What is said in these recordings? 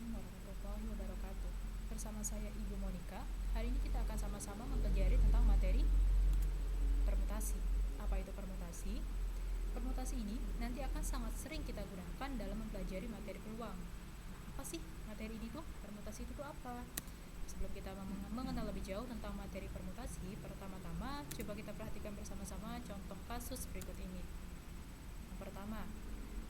Assalamualaikum warahmatullahi wabarakatuh. Bersama saya Ibu Monica. Hari ini kita akan sama-sama mempelajari tentang materi permutasi. Apa itu permutasi? Permutasi ini nanti akan sangat sering kita gunakan dalam mempelajari materi peluang. Apa sih materi ini tuh? Permutasi itu tuh apa? Sebelum kita mengenal lebih jauh tentang materi permutasi, pertama-tama coba kita perhatikan bersama-sama contoh kasus berikut ini. Yang pertama,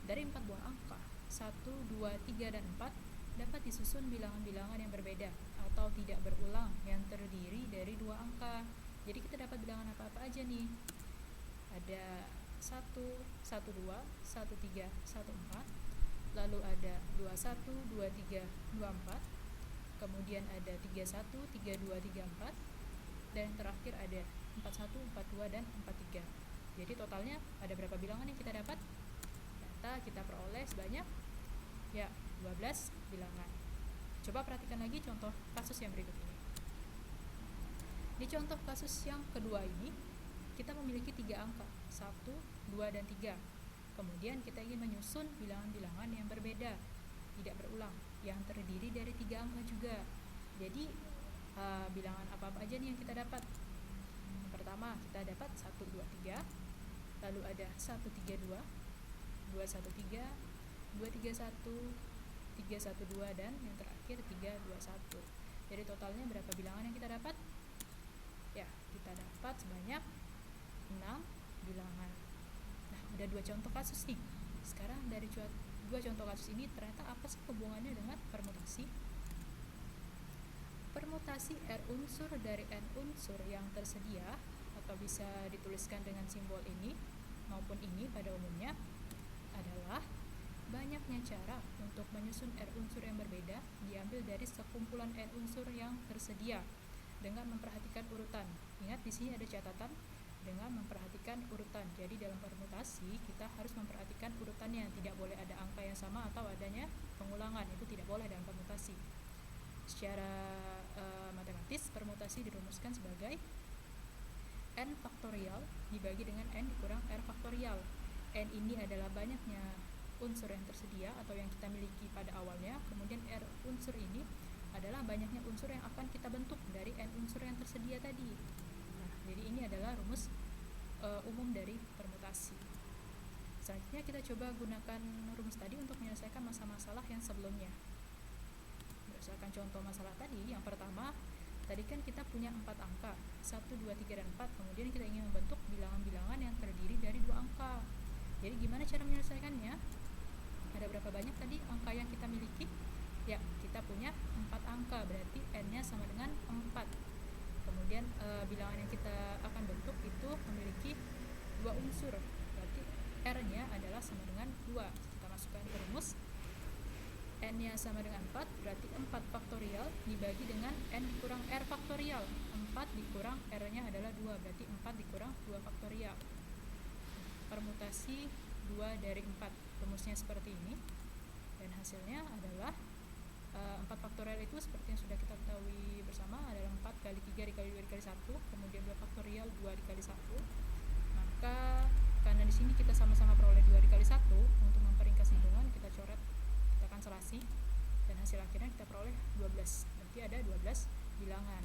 dari 4 buah angka 1, 2, 3, dan 4 dapat disusun bilangan-bilangan yang berbeda atau tidak berulang yang terdiri dari 2 angka. Jadi kita dapat bilangan apa-apa aja nih. Ada 1, 1, 2, 1, 3, 1, 4. Lalu ada 21, 23, 24. Kemudian ada 31, 32, 34. Dan yang terakhir ada 41, 42, dan 43. Jadi totalnya ada berapa bilangan yang kita dapat? Kita peroleh sebanyak 12 bilangan. Coba perhatikan lagi contoh kasus yang berikut ini. Di contoh kasus yang kedua ini, kita memiliki 3 angka, 1, 2, dan 3. Kemudian kita ingin menyusun bilangan-bilangan yang berbeda, tidak berulang, yang terdiri dari 3 angka juga. Jadi bilangan apa-apa aja nih yang kita dapat? Yang pertama, kita dapat 1, 2, 3. Lalu ada 1, 3, 2, 2, 1, 3, 2, 3, 1, 3, 1, 2, dan yang terakhir 3, 2, 1. Jadi totalnya berapa bilangan yang kita dapat? Kita dapat sebanyak 6 bilangan. Nah, ada 2 contoh kasus nih. Sekarang dari 2 contoh kasus ini ternyata apa sih hubungannya dengan permutasi? Permutasi R unsur dari N unsur yang tersedia, atau bisa dituliskan dengan simbol ini maupun ini pada umumnya, adalah banyaknya cara untuk menyusun R unsur yang berbeda diambil dari sekumpulan N unsur yang tersedia dengan memperhatikan urutan. Ingat di sini ada catatan dengan memperhatikan urutan. Jadi dalam permutasi kita harus memperhatikan urutannya, tidak boleh ada angka yang sama atau adanya pengulangan, itu tidak boleh dalam permutasi. Secara matematis, permutasi dirumuskan sebagai N faktorial dibagi dengan N dikurang R faktorial. N ini adalah banyaknya unsur yang tersedia atau yang kita miliki pada awalnya, kemudian R unsur ini adalah banyaknya unsur yang akan kita bentuk dari N unsur yang tersedia tadi. Nah, jadi ini adalah rumus umum dari permutasi. Selanjutnya kita coba gunakan rumus tadi untuk menyelesaikan masalah yang sebelumnya. Berdasarkan contoh masalah tadi, yang pertama, tadi kan kita punya 4 angka, 1, 2, 3, dan 4. Kemudian kita ingin membentuk bilangan-bilangan yang terdiri dari 2 angka. Jadi gimana cara menyelesaikannya? Ada berapa banyak tadi angka yang kita miliki? Kita punya 4 angka, berarti N-nya sama dengan 4. Kemudian bilangan yang kita akan bentuk itu memiliki 2 unsur, berarti R-nya adalah sama dengan 2. Kita masukkan ke rumus. N-nya sama dengan 4, berarti 4 faktorial dibagi dengan N dikurang R faktorial. 4 dikurang R-nya adalah 2, berarti 4 dikurang 2 faktorial. Permutasi 2 dari 4. Rumusnya seperti ini. Dan hasilnya adalah 4 faktorial itu seperti yang sudah kita ketahui bersama adalah 4 kali 3 dikali 2 dikali 1, kemudian 2 faktorial 2 dikali 1. Maka karena di sini kita sama-sama peroleh 2 dikali 1, untuk memperingkas hitungan kita coret, kita kanselasi, dan hasil akhirnya kita peroleh 12. Berarti ada 12 bilangan.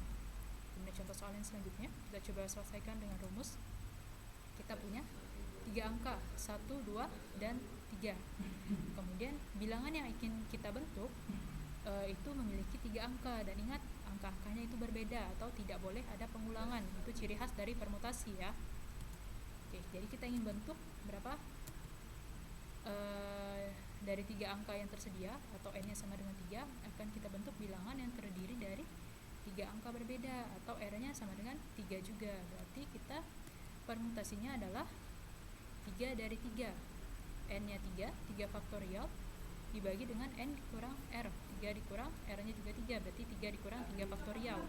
Kemudian contoh soal yang selanjutnya kita coba selesaikan dengan rumus. Kita punya 3 angka, 1, 2, dan 3. Kemudian bilangan yang ingin kita bentuk itu memiliki 3 angka, dan ingat angka-angkanya itu berbeda atau tidak boleh ada pengulangan. Itu ciri khas dari permutasi ya. Oke, jadi kita ingin bentuk berapa? Dari 3 angka yang tersedia atau N-nya sama dengan 3 akan kita bentuk bilangan yang terdiri dari 3 angka berbeda atau R-nya sama dengan 3 juga. Berarti kita permutasinya adalah 3 dari 3. N-nya 3, 3 faktorial dibagi dengan N dikurang R. 3 dikurang R-nya juga 3, berarti 3 dikurang 3 faktorial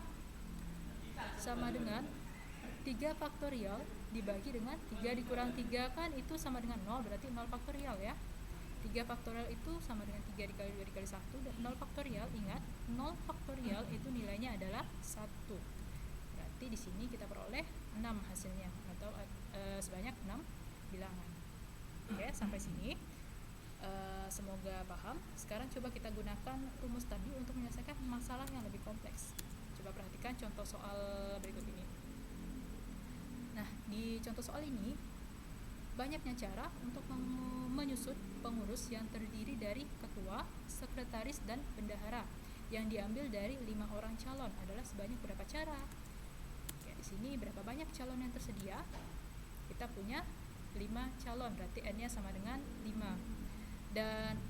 sama dengan 3 faktorial dibagi dengan 3 dikurang 3, kan itu sama dengan 0, berarti 0 faktorial ya. 3 faktorial itu sama dengan 3 dikali 2 dikali 1, dan 0 faktorial, ingat 0 faktorial itu nilainya adalah 1. Berarti di sini kita peroleh 6 hasilnya atau sebanyak 6 bilangan. Oke, sampai sini Semoga paham. Sekarang coba kita gunakan rumus tadi untuk menyelesaikan masalah yang lebih kompleks. Coba perhatikan contoh soal berikut ini. Nah, di contoh soal ini banyaknya cara untuk menyusun pengurus yang terdiri dari ketua, sekretaris, dan bendahara yang diambil dari 5 orang calon adalah sebanyak berapa cara? Ya, di sini berapa banyak calon yang tersedia? Kita punya 5 calon, berarti N-nya sama dengan 5. Dan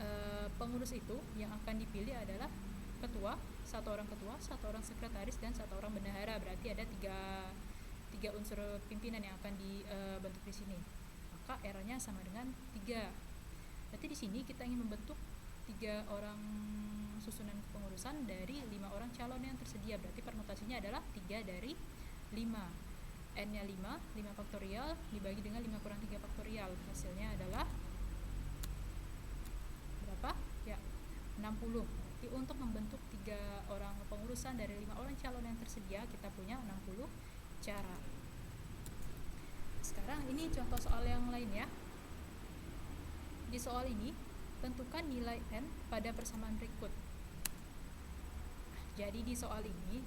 pengurus itu yang akan dipilih adalah ketua, 1 orang ketua, 1 orang sekretaris, dan 1 orang bendahara. Berarti ada tiga unsur pimpinan yang akan dibentuk di sini. Maka R-nya sama dengan 3. Berarti di sini kita ingin membentuk 3 orang susunan kepengurusan dari 5 orang calon yang tersedia. Berarti permutasinya adalah 3 dari 5. N-nya 5 faktorial dibagi dengan 5 kurang 3 faktorial. Hasilnya adalah berapa? Ya, 60. Jadi untuk membentuk 3 orang pengurusan dari 5 orang calon yang tersedia, kita punya 60 cara. Sekarang ini contoh soal yang lain ya. Di soal ini, tentukan nilai N pada persamaan berikut. Jadi di soal ini,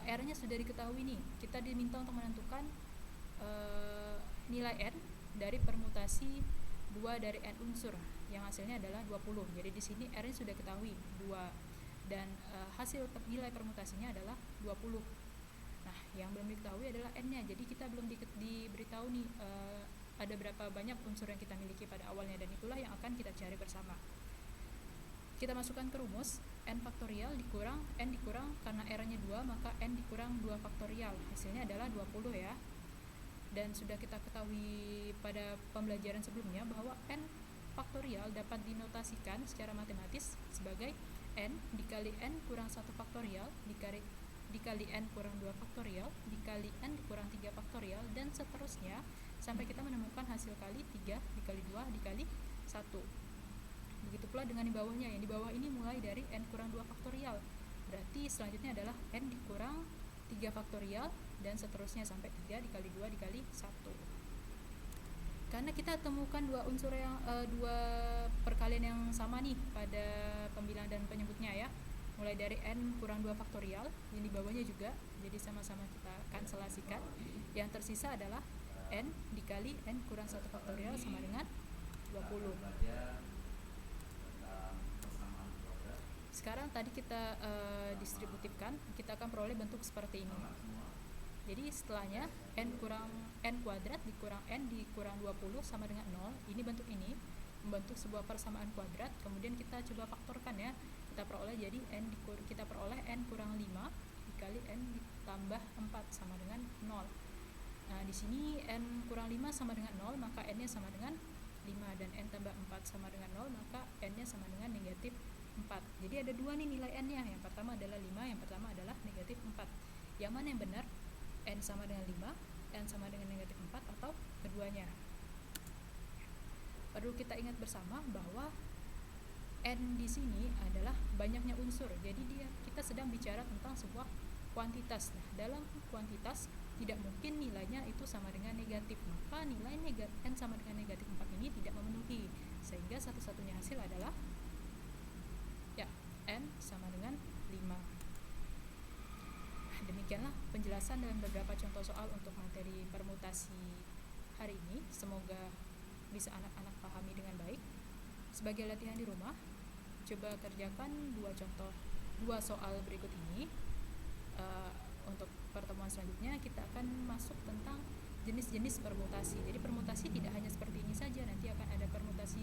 R-nya sudah diketahui nih. Kita diminta untuk menentukan nilai N dari permutasi 2 dari N unsur, yang hasilnya adalah 20. Jadi di sini R-nya sudah ketahui, 2. Dan hasil nilai permutasinya adalah 20. Nah, yang belum diketahui adalah N-nya. Jadi kita belum diberitahu nih ada berapa banyak unsur yang kita miliki pada awalnya, dan itulah yang akan kita cari bersama. Kita masukkan ke rumus, N faktorial dikurang N dikurang, karena R-nya 2, maka N dikurang 2 faktorial. Hasilnya adalah 20 ya. Dan sudah kita ketahui pada pembelajaran sebelumnya bahwa N faktorial dapat dinotasikan secara matematis sebagai N dikali N kurang 1 faktorial dikali N kurang 2 faktorial dikali N dikurang 3 faktorial, dan seterusnya sampai kita menemukan hasil kali 3 dikali 2 dikali 1. Begitu pula dengan di bawahnya. Yang di bawah ini mulai dari N kurang 2 faktorial. Berarti selanjutnya adalah N dikurang 3 faktorial, dan seterusnya sampai 3 dikali 2 dikali 1. Karena kita temukan dua unsur yang dua perkalian yang sama nih pada pembilang dan penyebutnya ya. Mulai dari N kurang 2 faktorial, yang di bawahnya juga, jadi sama-sama kita kanselasikan. Yang tersisa adalah N dikali N kurang 1 faktorial sama dengan 20. Sekarang tadi kita distributifkan, kita akan peroleh bentuk seperti ini. Jadi setelahnya N kuadrat dikurang N dikurang 20 sama dengan 0. Ini bentuk ini membentuk sebuah persamaan kuadrat. Kemudian kita coba faktorkan ya. Kita peroleh jadi kita peroleh N kurang 5 dikali N ditambah 4 sama dengan 0. Nah, di sini N kurang 5 sama dengan 0, maka N-nya sama dengan 5, dan N tambah 4 sama dengan 0, maka N-nya sama dengan negatif 4. Jadi ada dua nih nilai N-nya. Yang pertama adalah 5, yang pertama adalah negatif 4. Yang mana yang benar? N sama dengan 5, N sama dengan negatif 4, atau keduanya? Perlu kita ingat bersama bahwa N di sini adalah banyaknya unsur. Jadi kita sedang bicara tentang sebuah kuantitas. Nah, dalam kuantitas tidak mungkin nilainya itu sama dengan negatif. Maka nilai N sama dengan negatif 4 ini tidak memenuhi. Sehingga satu-satunya hasil adalah ya, N sama dengan 5. Demikianlah penjelasan dalam beberapa contoh soal untuk materi permutasi hari ini. Semoga bisa anak-anak pahami dengan baik. Sebagai latihan di rumah, coba kerjakan 2 soal berikut ini. Untuk pertemuan selanjutnya kita akan masuk tentang jenis-jenis permutasi. Jadi permutasi tidak hanya seperti ini saja, nanti akan ada permutasi